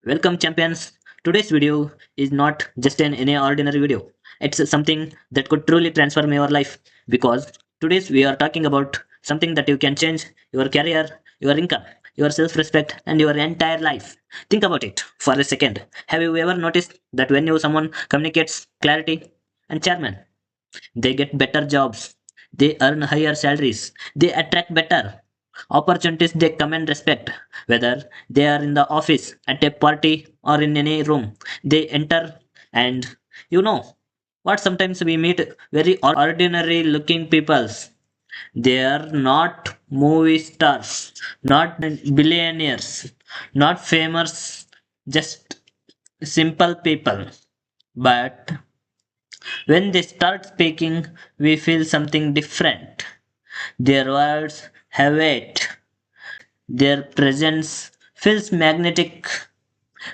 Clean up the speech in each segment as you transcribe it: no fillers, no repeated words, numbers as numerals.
Welcome, champions. Today's video is not just any ordinary video. It's something that could truly transform your life because today's we are talking about something that you can change your career, your income, your self-respect, and your entire life. Think about it for a second. Have you ever noticed that when you someone communicates clarity and charm, they get better jobs, they earn higher salaries, they attract better opportunities, they command respect, whether they are in the office, at a party, or in any room. They enter, and you know what? Sometimes we meet very ordinary looking peoples. They are not movie stars, not billionaires, not famous, just simple people. But when they start speaking, we feel something different. Their words have weight. Their presence feels magnetic.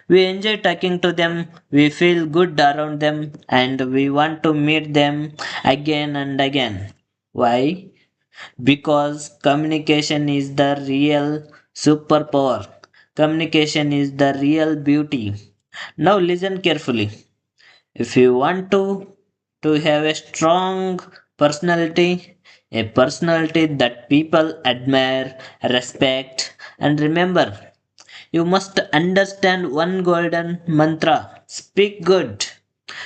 We enjoy talking to them, we feel good around them, and we want to meet them again and again. Why? Because communication is the real superpower. Communication is the real beauty. Now listen carefully. If you want to have a strong personality, a personality that people admire, respect, and remember, you must understand one golden mantra: speak good,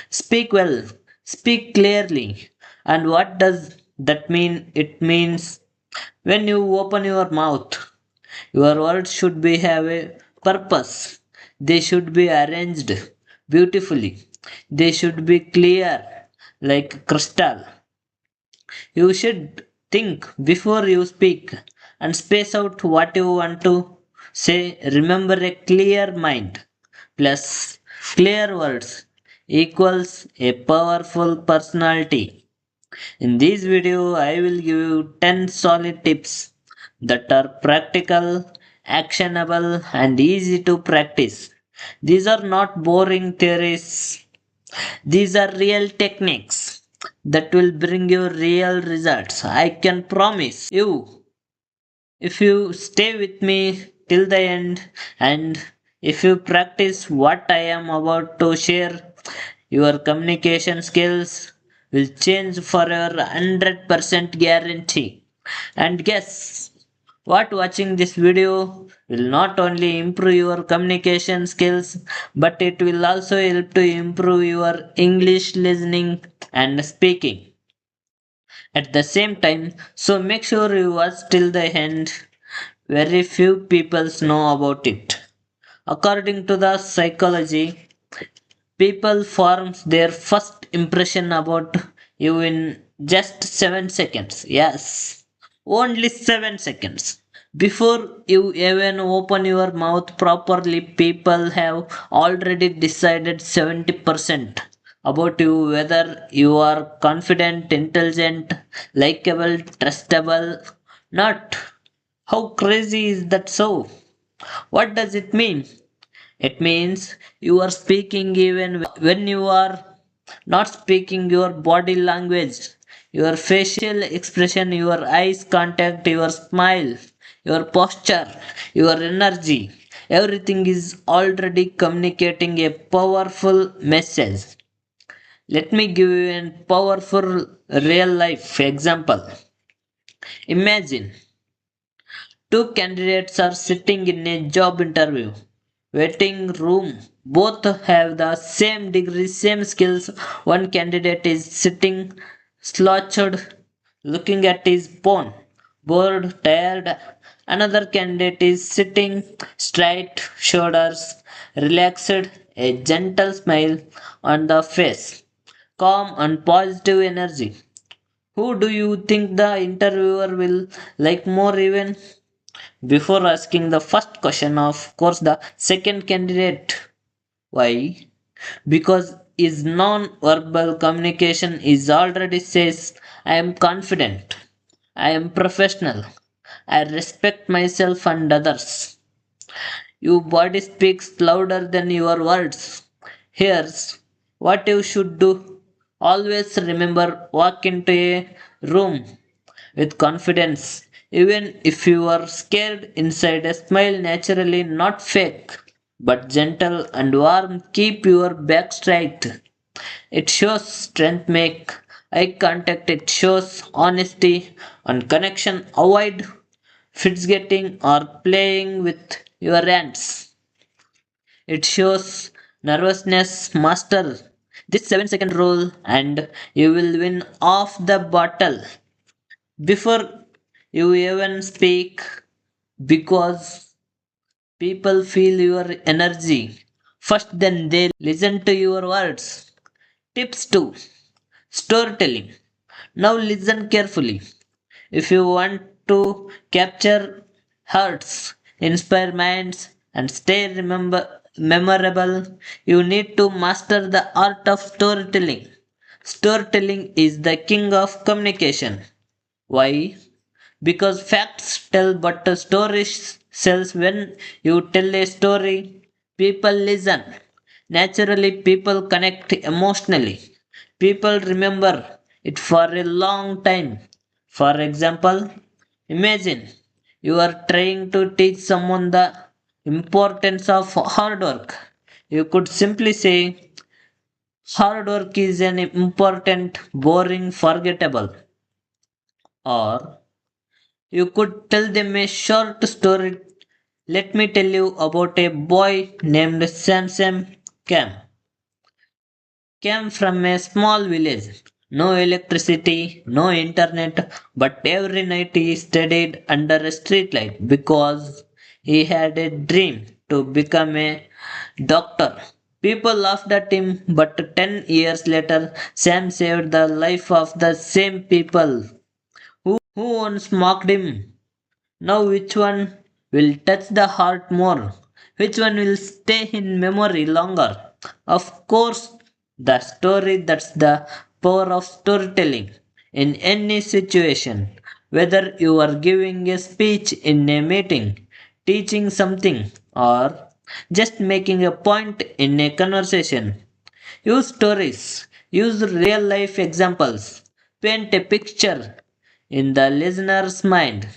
speak well, speak clearly. And what does that mean? It means when you open your mouth, your words should be have a purpose. They should be arranged beautifully. They should be clear like crystal. You should think before you speak and space out what you want to say. Remember, a clear mind plus clear words equals a powerful personality. In this video, I will give you 10 solid tips that are practical, actionable, and easy to practice. These are not boring theories, these are real techniques that will bring you real results. I can promise you if you stay with me till the end and if you practice what I am about to share, your communication skills will change forever 100% guarantee. And guess what? Watching this video will not only improve your communication skills but it will also help to improve your English listening and speaking at the same time. So make sure you watch till the end. Very few people know about it. According to the psychology, people forms their first impression about you in just 7 seconds. Yes, only 7 seconds. Before you even open your mouth properly, people have already decided 70% about you, whether you are confident, intelligent, likable, trustable, not. How crazy is that so? What does it mean? It means you are speaking even when you are not speaking. Your body language, your facial expression, your eyes contact, your smile, your posture, your energy. Everything is already communicating a powerful message. Let me give you a powerful real life example. Imagine two candidates are sitting in a job interview waiting room. Both have the same degree, same skills. One candidate is sitting slouched, looking at his phone, bored, tired. Another candidate is sitting straight, shoulders relaxed, a gentle smile on the face, calm and positive energy. Who do you think the interviewer will like more? Even before asking the first question, of course, the second candidate. Why? Because his non-verbal communication is already says, I am confident, I am professional, I respect myself and others. Your body speaks louder than your words. Here's what you should do. Always remember, walk into a room with confidence. Even if you are scared inside, a smile naturally, not fake. but gentle and warm keep your back straight. It shows strength, make eye contact, it shows honesty and connection. Avoid fits getting or playing with your hands. It shows nervousness, master this 7-second rule and you will win off the battle before you even speak because people feel your energy first, then they listen to your words. Tips 2: Storytelling. Now listen carefully. If you want to capture hearts, inspire minds, and stay memorable, you need to master the art of storytelling. Storytelling is the king of communication. Why? Because facts tell, but the story sells. When you tell a story, people listen. Naturally, people connect emotionally. People remember it for a long time. For example, imagine you are trying to teach someone the importance of hard work. You could simply say, hard work is an important, boring, forgettable. Or you could tell them a short story. Let me tell you about a boy named Samsam Cam. Came from a small village. No electricity, no internet, but every night he studied under a streetlight because he had a dream to become a doctor. People laughed at him, but 10 years later, Sam saved the life of the same people who once mocked him. Now, which one will touch the heart more? Which one will stay in memory longer? Of course, the story. That's the power of storytelling. In any situation, whether you are giving a speech in a meeting, teaching something, or just making a point in a conversation, use stories, use real life examples, paint a picture in the listener's mind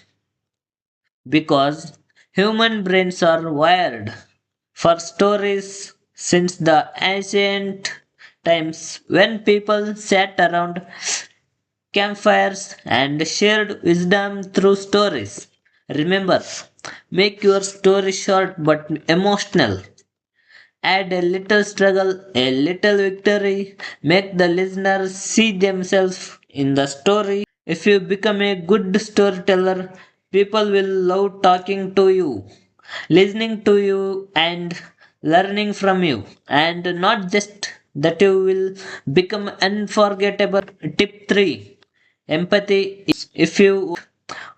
because human brains are wired for stories since the ancient times when people sat around campfires and shared wisdom through stories. Remember, make your story short but emotional. Add a little struggle, a little victory, make the listener see themselves in the story. If you become a good storyteller, people will love talking to you, listening to you, and learning from you. And not just that, you will become unforgettable. Tip 3: Empathy. If you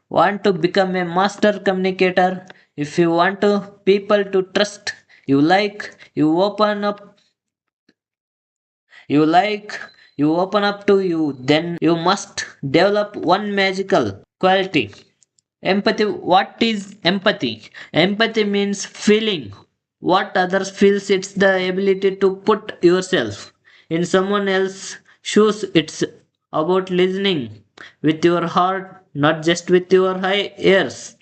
want to become a master communicator, if you want to people to trust you, like you open up to you, then you must develop one magical quality: empathy. What is empathy? Empathy means feeling what others feels. It's the ability to put yourself in someone else's shoes. It's about listening with your heart, not just with your ears.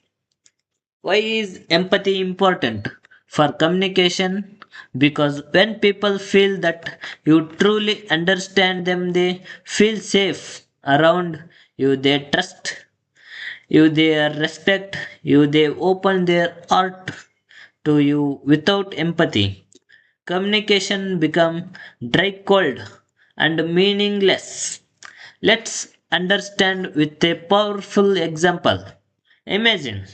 Why is empathy important for communication? Because when people feel that you truly understand them, they feel safe around you, they trust you, they respect you, they open their heart to you. Without empathy, communication become dry, cold, and meaningless. Let's understand with a powerful example. Imagine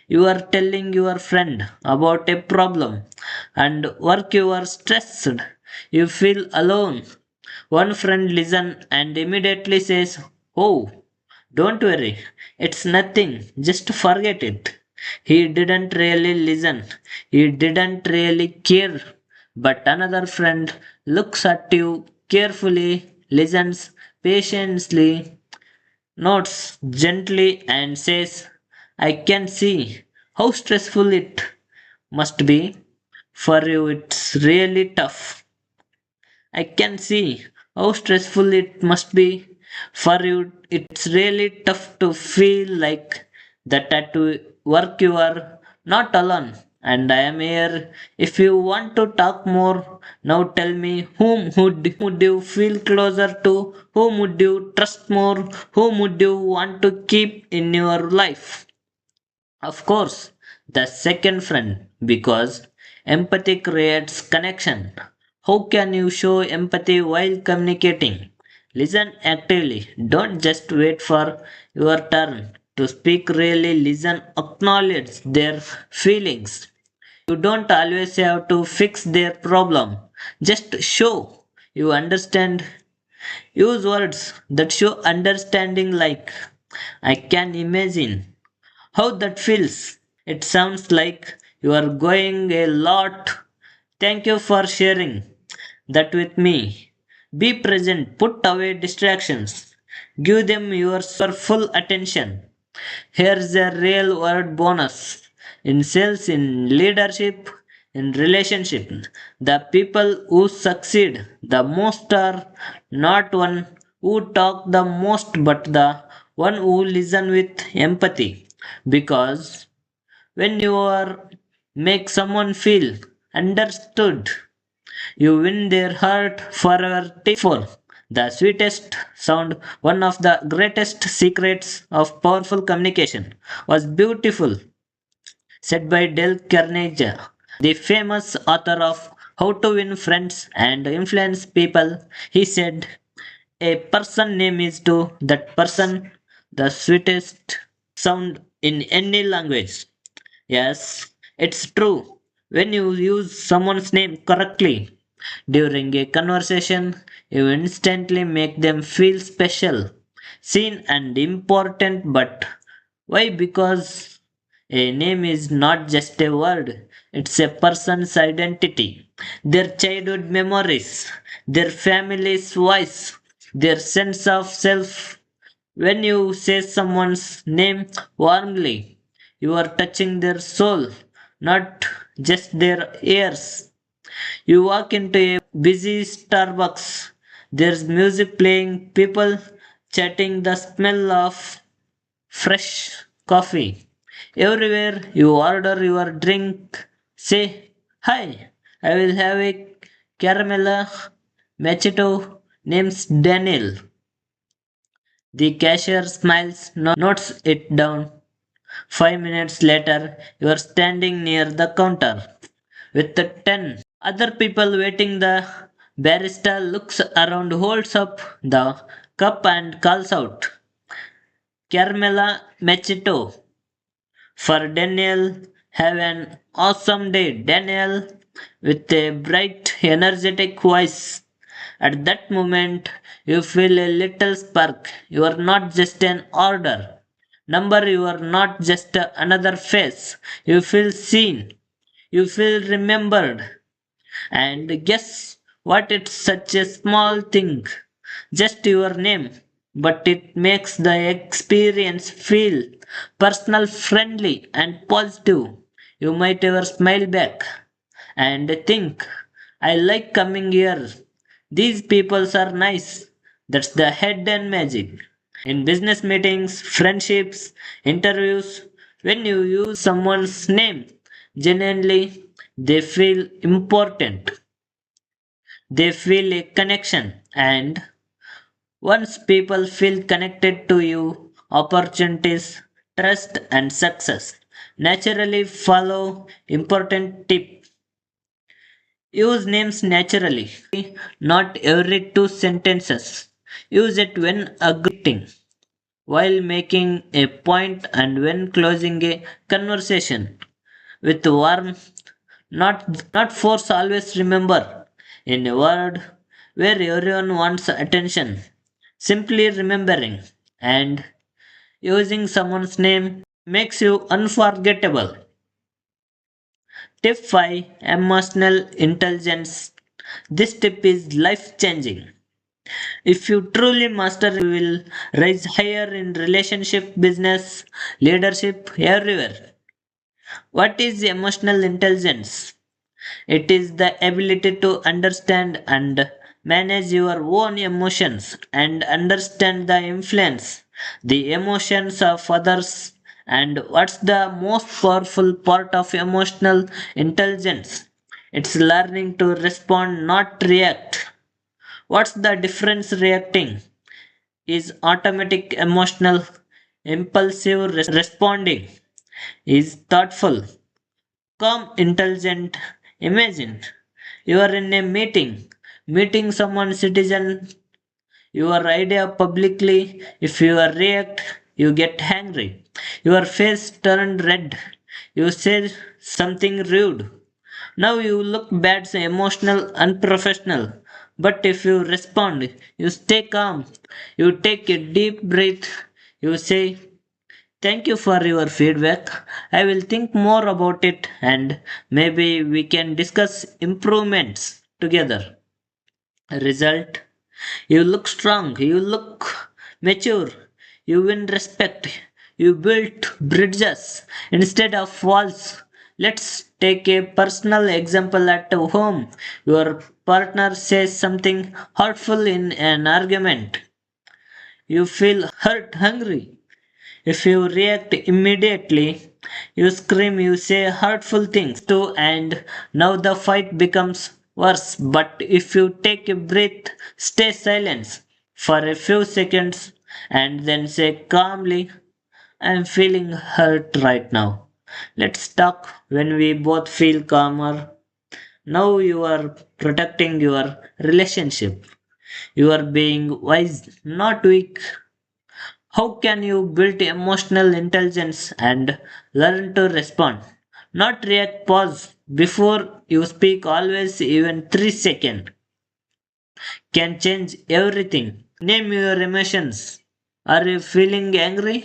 you are telling your friend about a problem and work, you are stressed, you feel alone. One friend listens and immediately says, "Oh, don't worry, it's nothing, just forget it." He didn't really listen, he didn't really care. But another friend looks at you carefully, listens patiently, nods gently, and says, "I can see how stressful it must be for you. It's really tough. I can see how stressful it must be for you. It's really tough to feel like that at work you are not alone." and I am here. If you want to talk more, now tell me whom would you feel closer to? Whom would you trust more? Whom would you want to keep in your life? Of course, the second friend, because empathy creates connection. How can you show empathy while communicating? Listen actively. Don't just wait for your turn to speak, really listen, acknowledge their feelings. You don't always have to fix their problem. Just show you understand. Use words that show understanding, like I can imagine how that feels. It sounds like you are going a lot. Thank you for sharing that with me. Be present, put away distractions, give them your full attention. Here's a real world bonus. In sales, in leadership, in relationship, the people who succeed the most are not one who talk the most, but the one who listen with empathy. Because when you are make someone feel understood, you win their heart forever. Tip 4. The sweetest sound, one of the greatest secrets of powerful communication, was beautiful, said by Dale Carnegie, the famous author of How to Win Friends and Influence People. He said, a person name is to that person the sweetest sound in any language. Yes, it's true. When you use someone's name correctly during a conversation, you instantly make them feel special, seen, and important. But why? Because a name is not just a word, it's a person's identity, their childhood memories, their family's voice, their sense of self. When you say someone's name warmly, you are touching their soul, not just their ears. You walk into a busy Starbucks, there's music playing, people chatting, the smell of fresh coffee. Everywhere you order your drink, say, hi, I will have a caramel macchiato, name's Daniel. The cashier smiles, notes it down. 5 minutes later, you are standing near the counter with the 10 other people waiting. The barista looks around, holds up the cup, and calls out, Carmela Machito. For Daniel, have an awesome day, Daniel, with a bright, energetic voice. At that moment, you feel a little spark. You are not just an order. Number, you are not just another face. You feel seen. You feel remembered. And guess what? It's such a small thing. Just your name. But it makes the experience feel personal, friendly, and positive. You might ever smile back and think, I like coming here. These peoples are nice. That's the hidden magic. In business meetings, friendships, interviews, when you use someone's name genuinely, they feel important. They feel a connection, and once people feel connected to you, opportunities, trust, and success naturally follow. Important tip: use names naturally, not every two sentences. Use it when agreeing, while making a point, and when closing a conversation with warmth, not force. Always remember, in a world where everyone wants attention, simply remembering and using someone's name makes you unforgettable. Tip 5: Emotional Intelligence. This tip is life changing. If you truly master it, you will rise higher in relationship, business, leadership, everywhere. What is emotional intelligence? It is the ability to understand and manage your own emotions and understand the influence, the emotions of others, And what's the most powerful part of emotional intelligence? It's learning to respond, not react. What's the difference? Reacting is automatic, emotional, impulsive, responding is thoughtful, calm, intelligent. Imagine you are in a meeting someone citizen your idea publicly. If you react, you get angry. Your face turned red. You say something rude. Now you look bad, emotional, unprofessional. But if you respond, you stay calm. You take a deep breath. You say, "Thank you for your feedback. I will think more about it and maybe we can discuss improvements together." Result: you look strong, you look mature, you win respect, you build bridges instead of walls. Let's take a personal example at home. Your partner says something hurtful in an argument. You feel hurt, hungry. If you react immediately, you scream, you say hurtful things too, and now the fight becomes worse. But if you take a breath, stay silent for a few seconds, and then say calmly, "I'm feeling hurt right now. Let's talk." When we both feel calmer, now you are protecting your relationship. You are being wise, not weak. How can you build emotional intelligence and learn to respond? Not react, pause before you speak, always, even 3 seconds can change everything. Name your emotions. Are you feeling angry?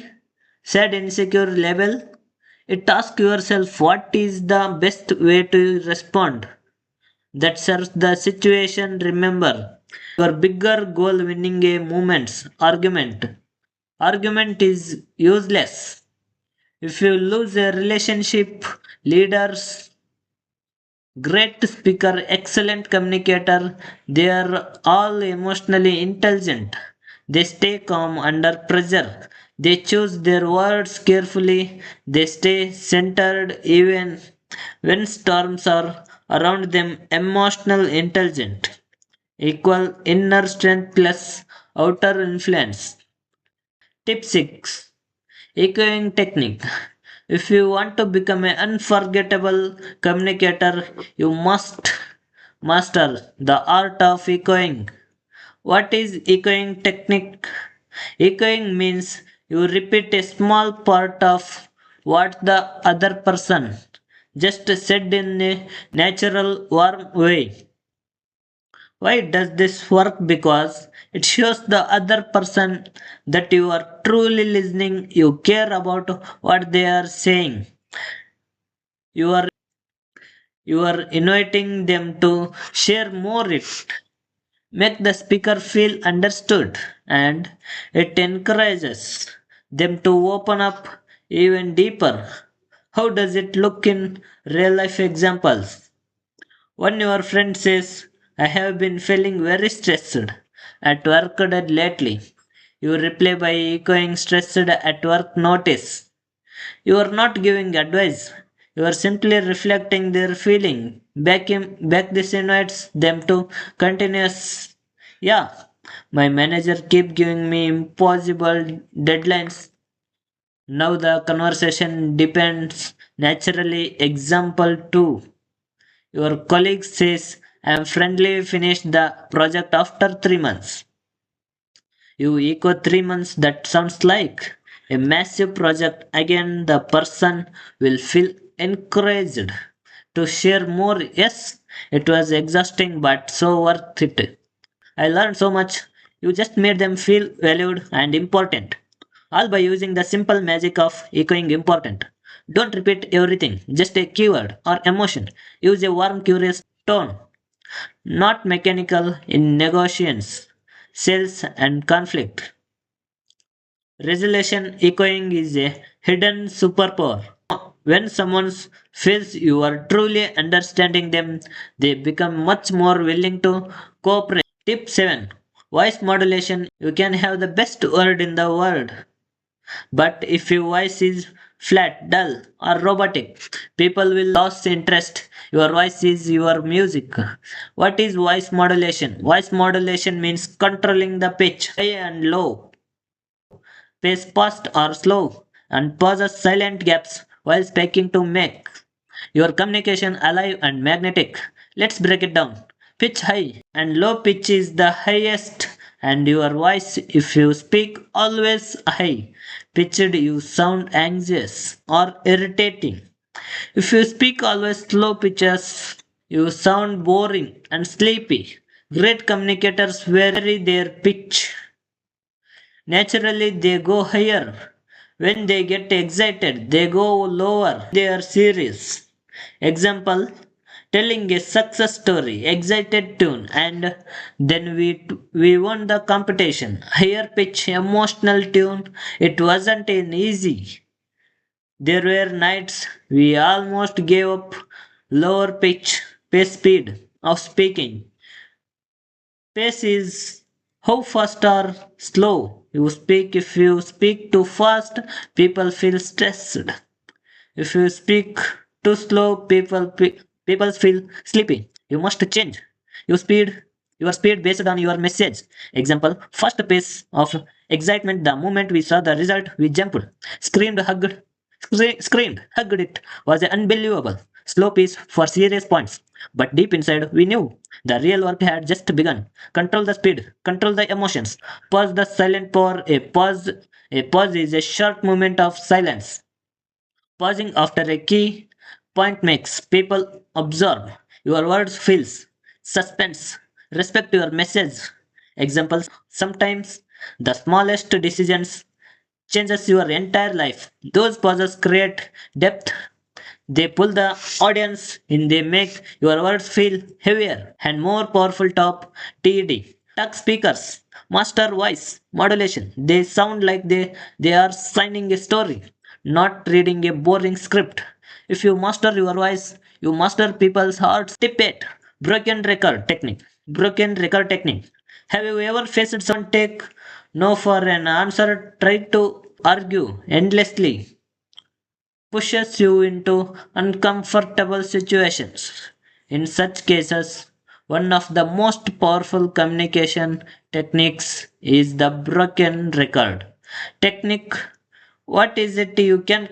Sad, insecure, level? It ask yourself what is the best way to respond that serves the situation. Remember, your bigger goal winning a moment's argument. Argument is useless. If you lose a relationship, leaders, great speaker, excellent communicator, they are all emotionally intelligent. They stay calm under pressure. They choose their words carefully. They stay centered even when storms are around them. Emotional intelligent equal inner strength plus outer influence. Tip 6: echoing technique. If you want to become an unforgettable communicator, you must master the art of echoing. What is echoing technique? Echoing means you repeat a small part of what the other person just said in a natural, warm way. Why does this work? Because it shows the other person that you are truly listening, you care about what they are saying. You are inviting them to share more it. Make the speaker feel understood and it encourages them to open up even deeper. How does it look in real life examples? When your friend says, "I have been feeling very stressed at work lately," you reply by echoing "stressed at work notice." You are not giving advice. You are simply reflecting their feeling. Back this invites them to continuous. "Yeah, my manager keep giving me impossible deadlines." Now the conversation depends naturally. Example 2. Your colleague says, "I am friendly finished the project after 3 months." You echo 3 months, that sounds like a massive project. Again, the person will feel encouraged to share more. "Yes, it was exhausting but so worth it. I learned so much." You just made them feel valued and important. All by using the simple magic of echoing important. Don't repeat everything, just a keyword or emotion. Use a warm, curious tone, not mechanical in negotiations, sales, and conflict. Resolution echoing is a hidden superpower. When someone feels you are truly understanding them, they become much more willing to cooperate. Tip 7: voice modulation. You can have the best word in the world, but if your voice is flat, dull, or robotic. People will lose interest. Your voice is your music. What is voice modulation? Voice modulation means controlling the pitch, high and low, pace fast or slow, and pauses silent gaps while speaking to make your communication alive and magnetic. Let's break it down. Pitch high and low pitch is the highest, and your voice, if you speak always high pitched, you sound anxious or irritating. If you speak always low pitches, you sound boring and sleepy. Great communicators vary their pitch. Naturally, they go higher. When they get excited, they go lower. They are serious. Example, telling a success story, excited tune, and then we won the competition. Higher pitch, emotional tune. It wasn't an easy. There were nights we almost gave up. Lower pitch, pace speed of speaking. Pace is how fast or slow you speak. If you speak too fast, people feel stressed. If you speak too slow, people feel sleepy. You must change your speed, your speed based on your message. Example: fast pace of excitement. The moment we saw the result, we jumped, screamed, hugged. It was unbelievable. Slow pace for serious points, but deep inside, we knew the real work had just begun. Control the speed, control the emotions. Pause the silent pour. A pause is a short moment of silence. Pausing after a key point makes people observe your words, feels suspense, respect your message. Examples: sometimes the smallest decisions changes your entire life. Those pauses create depth. They pull the audience in, they make your words feel heavier and more powerful. Top TED. Tuck speakers, master voice modulation. They sound like they are signing a story, not reading a boring script. If you master your voice, you master people's hearts. Tip 8. Broken record technique. Broken record technique. Have you ever faced someone take no for an answer, try to argue endlessly, pushes you into uncomfortable situations? In such cases, one of the most powerful communication techniques is the broken record technique. What is it? You can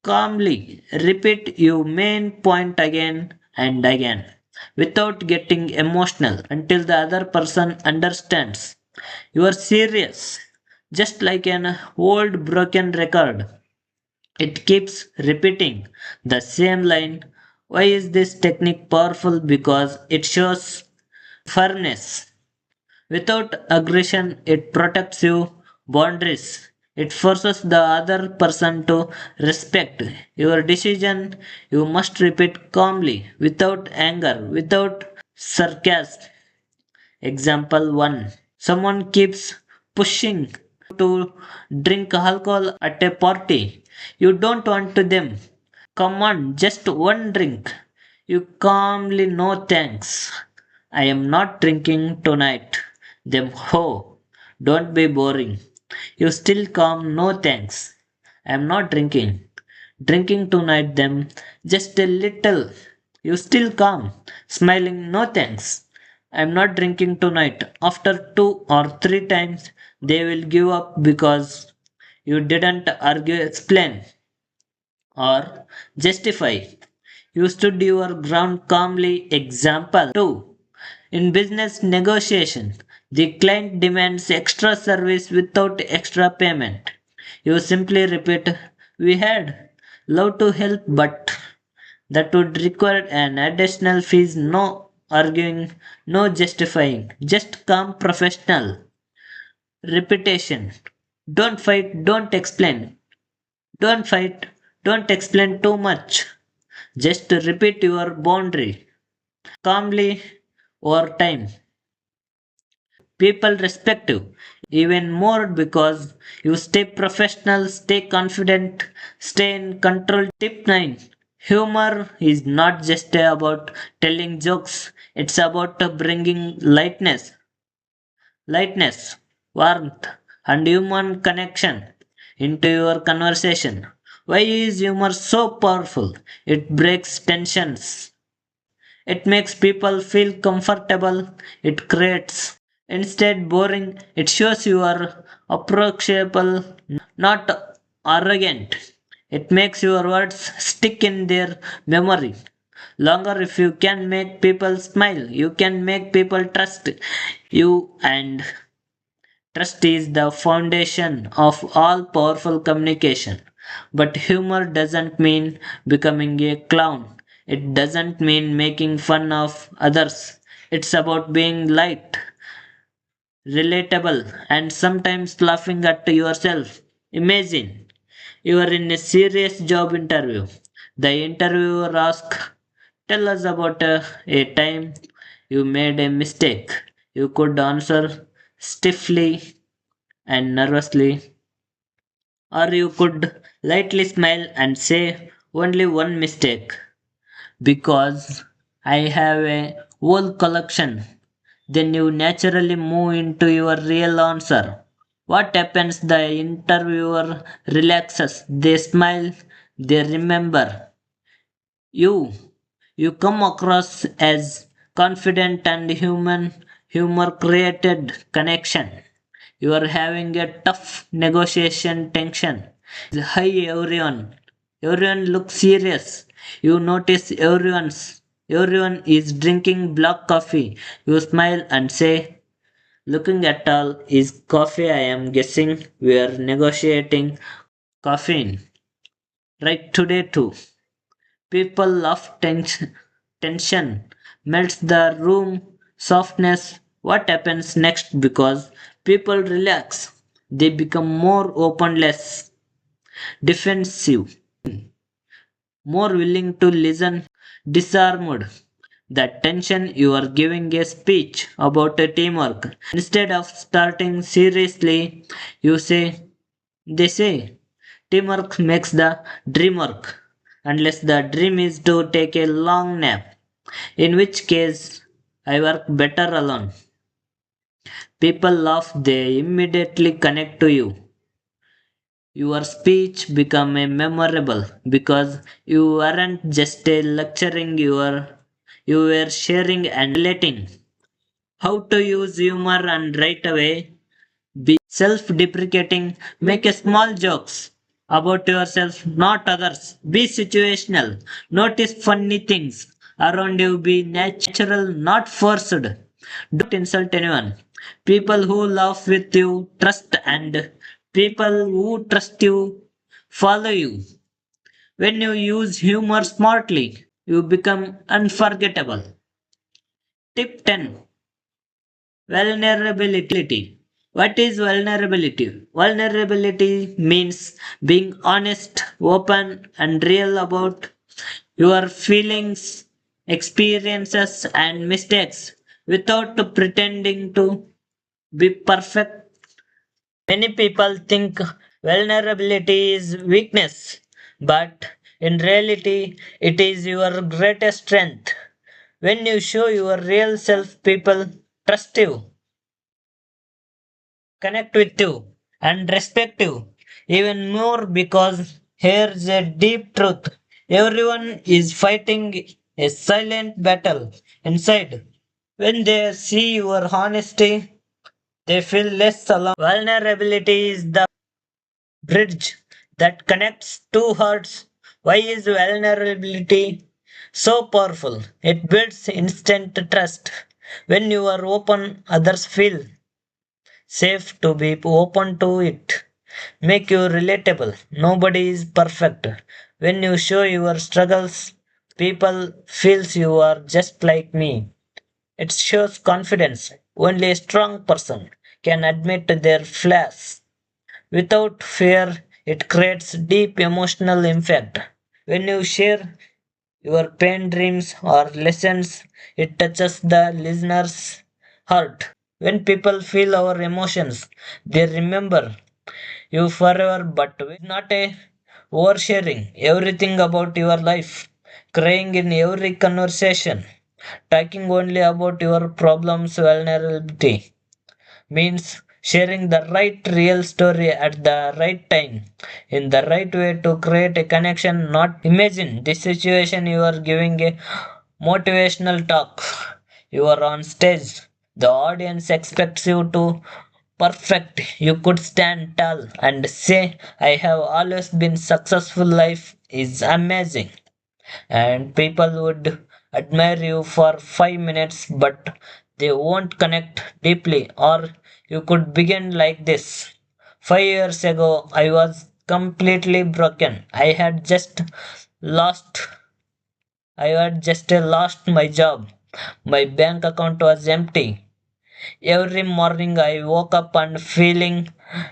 calmly repeat your main point again and again without getting emotional until the other person understands you are serious. Just like an old broken record, it keeps repeating the same line. Why is this technique powerful? Because it shows firmness. Without aggression, it protects you boundaries. It forces the other person to respect your decision. You must repeat calmly, without anger, without sarcasm. Example 1. Someone keeps pushing to drink alcohol at a party. You don't want to them. Come on, just one drink. You calmly, no thanks. I am not drinking tonight. Them ho, don't be boring. You still calm, no thanks. I am not drinking. Drinking tonight, them just a little. You still calm, smiling, no thanks. I am not drinking tonight. After 2 or 3 times, they will give up because you didn't argue, explain, or justify. You stood your ground calmly. Example 2. In business negotiation, the client demands extra service without extra payment. You simply repeat, we had love to help, but that would require an additional fees. No arguing, no justifying, just calm professional. Repetition. Don't fight, don't explain. Don't fight, don't explain too much. Just repeat your boundary calmly over time. People respect you even more because you stay professional, stay confident, stay in control. Tip 9. Humor is not just about telling jokes, it's about bringing lightness, warmth, and human connection into your conversation. Why is humor so powerful? It breaks tensions. It makes people feel comfortable. It creates instead boring. It shows you are approachable, not arrogant. It makes your words stick in their memory longer. If you can make people smile, you can make people trust you, and trust is the foundation of all powerful communication. But humor doesn't mean becoming a clown. It doesn't mean making fun of others. It's about being light, relatable, and sometimes laughing at yourself. Imagine you are in a serious job interview. The interviewer asks, tell us about a time you made a mistake. You could answer stiffly and nervously, or you could lightly smile and say only one mistake because I have a whole collection. Then you naturally move into your real answer. What happens? The interviewer relaxes, they smile, they remember you. You come across as confident and human. Humor created connection. You are having a tough negotiation tension. Hi everyone. Everyone looks serious. You notice everyone is drinking black coffee. You smile and say, looking at all is coffee. I am guessing we are negotiating caffeine. Right today too. People love tension melts the room, softness. What happens next? Because people relax, they become more open, less defensive, more willing to listen, disarmed. That tension you are giving a speech about a teamwork. Instead of starting seriously, you say, they say, teamwork makes the dream work, unless the dream is to take a long nap, in which case I work better alone. People laugh, they immediately connect to you. Your speech become a memorable because you weren't just a lecturing, you were sharing and relating. How to use humor and right away be self-deprecating, make a small jokes about yourself, not others. Be situational. Notice funny things around you. Be natural, not forced. Don't insult anyone. People who laugh with you trust, and people who trust you follow you. When you use humor smartly, you become unforgettable. Tip 10. Vulnerability. What is vulnerability? Vulnerability means being honest, open, and real about your feelings, experiences, and mistakes without pretending to be perfect. Many people think vulnerability is weakness, but in reality, it is your greatest strength. When you show your real self, people trust you, connect with you, and respect you even more because here's a deep truth. Everyone is fighting a silent battle inside. When they see your honesty, they feel less alone. Vulnerability is the bridge that connects two hearts. Why is vulnerability so powerful? It builds instant trust. When you are open, others feel safe to be open to it. Make you relatable. Nobody is perfect. When you show your struggles, people feels you are just like me. It shows confidence. Only a strong person can admit their flaws. Without fear, it creates deep emotional impact. When you share your pain, dreams, or lessons, it touches the listener's heart. When people feel our emotions, they remember you forever, but with not a oversharing everything about your life, crying in every conversation, talking only about your problems, vulnerability means sharing the right real story at the right time, in the right way to create a connection. Not imagine this situation you are giving a motivational talk. You are on stage. The audience expects you to perfect. You could stand tall and say, I have always been successful. Life is amazing, and people would admire you for 5 minutes, but they won't connect deeply. Or you could begin like this: 5 years ago, I was completely broken. Lost, I had just lost my job. My bank account was empty. Every morning I woke up and feeling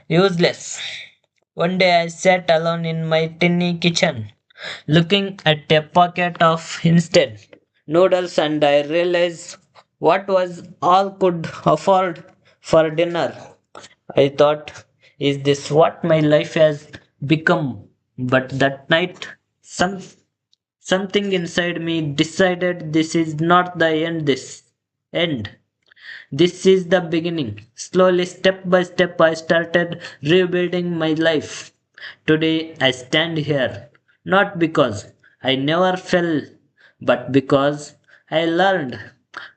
useless. One day I sat alone in my tiny kitchen, looking at a pocket of instant noodles, and I realized what was all could afford for dinner. I thought, is this what my life has become? But that night, something inside me decided this is not the end. End. This is the beginning. Slowly, step by step, I started rebuilding my life. Today, I stand here not because I never fell, but because I learned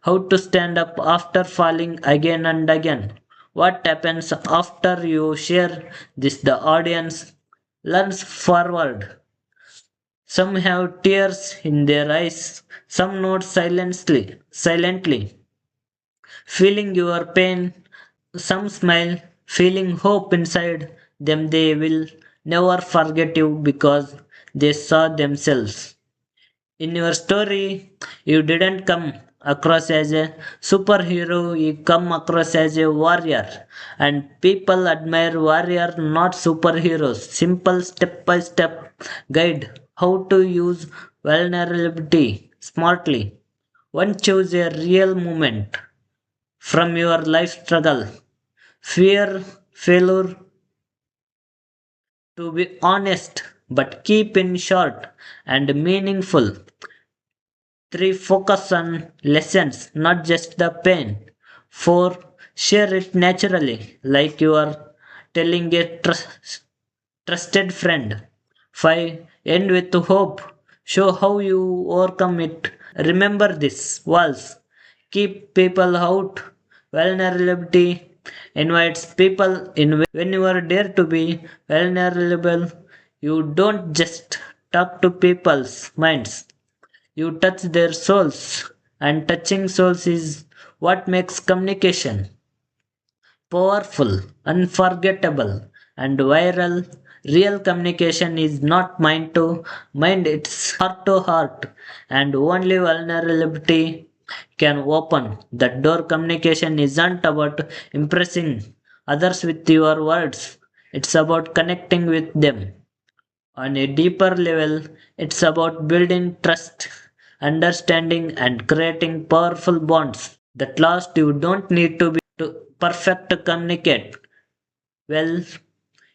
how to stand up after falling again and again. What happens after you share this? The audience learns forward. Some have tears in their eyes, some nod silently, feeling your pain. Some smile, feeling hope inside them. They will never forget you because they saw themselves. In your story, you didn't come across as a superhero, you come across as a warrior. And people admire warrior, not superheroes. Simple step by step guide how to use vulnerability smartly. One choose a real moment from your life struggle, fear, failure, to be honest, but keep in short and meaningful. 3. Focus on lessons, not just the pain. 4. Share it naturally, like you are telling a trusted friend. 5. End with hope. Show how you overcome it. Remember this walls keep people out. Vulnerability invites people in. When you are dare to be vulnerable, you don't just talk to people's minds, you touch their souls, and touching souls is what makes communication powerful, unforgettable, and viral. Real communication is not mind to mind, it's heart to heart, and only vulnerability can open that door. Communication isn't about impressing others with your words, it's about connecting with them. On a deeper level, it's about building trust, understanding, and creating powerful bonds that last. You don't need to be perfect to communicate well,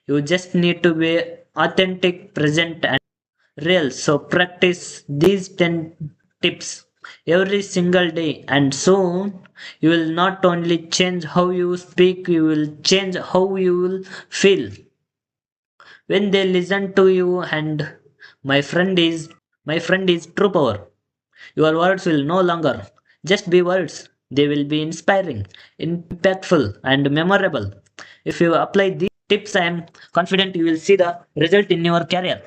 you just need to be authentic, present, and real. So, practice these 10 tips every single day, and soon you will not only change how you speak, you will change how you will feel when they listen to you. And my friend is true power. Your words will no longer just be words, they will be inspiring, impactful, and memorable. If you apply these tips, I am confident you will see the result in your career,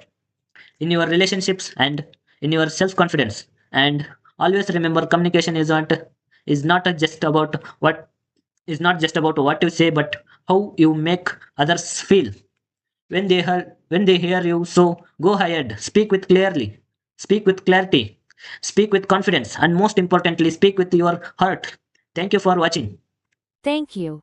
in your relationships, and in your self confidence. And always remember, communication is not just about what you say, but how you make others feel when they hear you. So go ahead, speak with clarity, speak with confidence, and most importantly, speak with your heart. Thank you for watching. Thank you.